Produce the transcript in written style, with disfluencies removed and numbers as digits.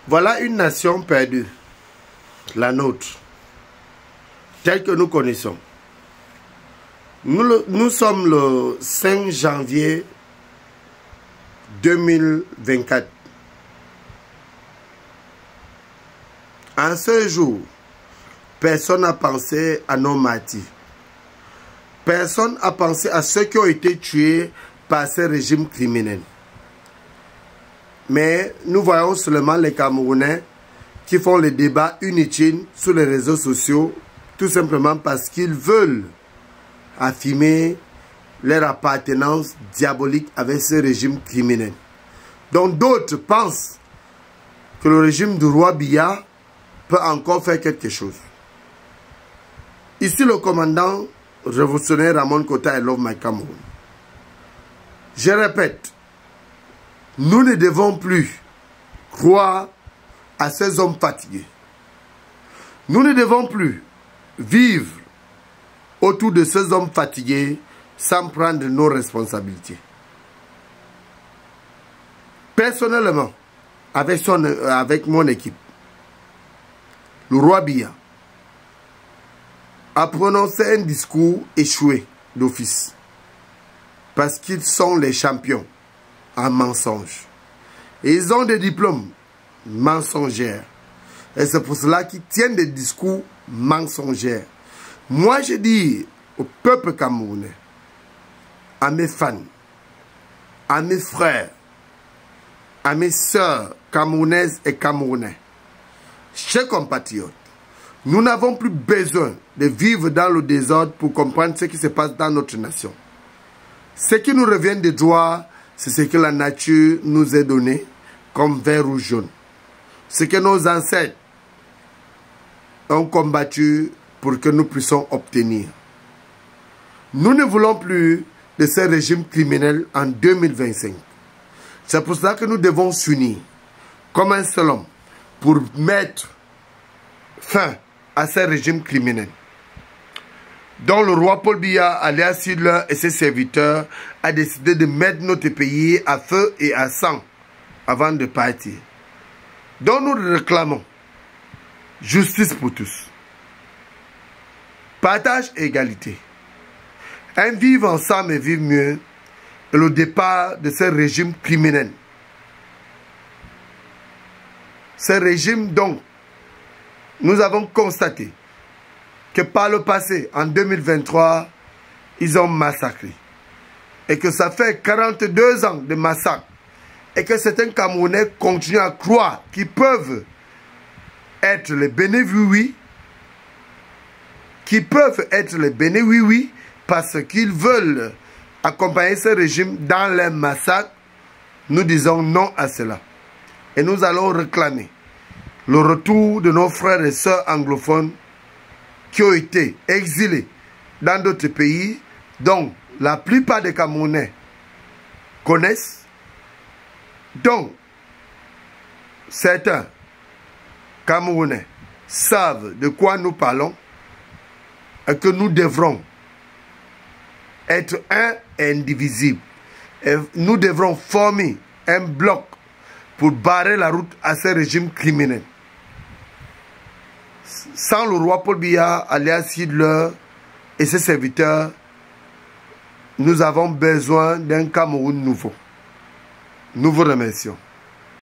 Voilà une nation perdue, la nôtre, telle que nous connaissons. Nous sommes le 5 janvier 2024. En ce jour, personne n'a pensé à nos martyrs. Personne n'a pensé à ceux qui ont été tués par ce régime criminel. Mais nous voyons seulement les Camerounais qui font les débats inutiles sur les réseaux sociaux, tout simplement parce qu'ils veulent affirmer leur appartenance diabolique avec ce régime criminel. Donc d'autres pensent que le régime du roi Biya peut encore faire quelque chose. Ici le commandant révolutionnaire Ramon Kota et Love My Cameroun. Je répète, nous ne devons plus croire à ces hommes fatigués. Nous ne devons plus vivre autour de ces hommes fatigués sans prendre nos responsabilités. Personnellement, avec mon équipe, le roi Biya a prononcé un discours échoué d'office parce qu'ils sont les champions en mensonge. Et ils ont des diplômes mensongers. Et c'est pour cela qu'ils tiennent des discours mensongers. Moi, je dis au peuple camerounais, à mes fans, à mes frères, à mes sœurs camerounaises et camerounais, chers compatriotes, nous n'avons plus besoin de vivre dans le désordre pour comprendre ce qui se passe dans notre nation. Ce qui nous revient de droit, c'est ce que la nature nous a donné comme vert ou jaune. Ce que nos ancêtres ont combattu pour que nous puissions obtenir. Nous ne voulons plus de ce régime criminel en 2025. C'est pour cela que nous devons s'unir comme un seul homme pour mettre fin à ce régime criminel, dont le roi Paul Biya, alias Hitler et ses serviteurs, a décidé de mettre notre pays à feu et à sang avant de partir. Donc nous réclamons justice pour tous, partage et égalité, un vivre ensemble et vivre mieux, et le départ de ce régime criminel. Ce régime donc, nous avons constaté que par le passé, en 2023, ils ont massacré. Et que ça fait 42 ans de massacre. Et que certains Camerounais continuent à croire qu'ils peuvent être les bénévoles, parce qu'ils veulent accompagner ce régime dans les massacres. Nous disons non à cela. Et nous allons réclamer le retour de nos frères et sœurs anglophones qui ont été exilés dans d'autres pays, dont la plupart des Camerounais connaissent, dont certains Camerounais savent de quoi nous parlons, et que nous devrons être un et indivisible. Et nous devrons former un bloc pour barrer la route à ce régime criminel. Sans le roi Paul Biya, alias Hitler et ses serviteurs, nous avons besoin d'un Cameroun nouveau. Nous vous remercions.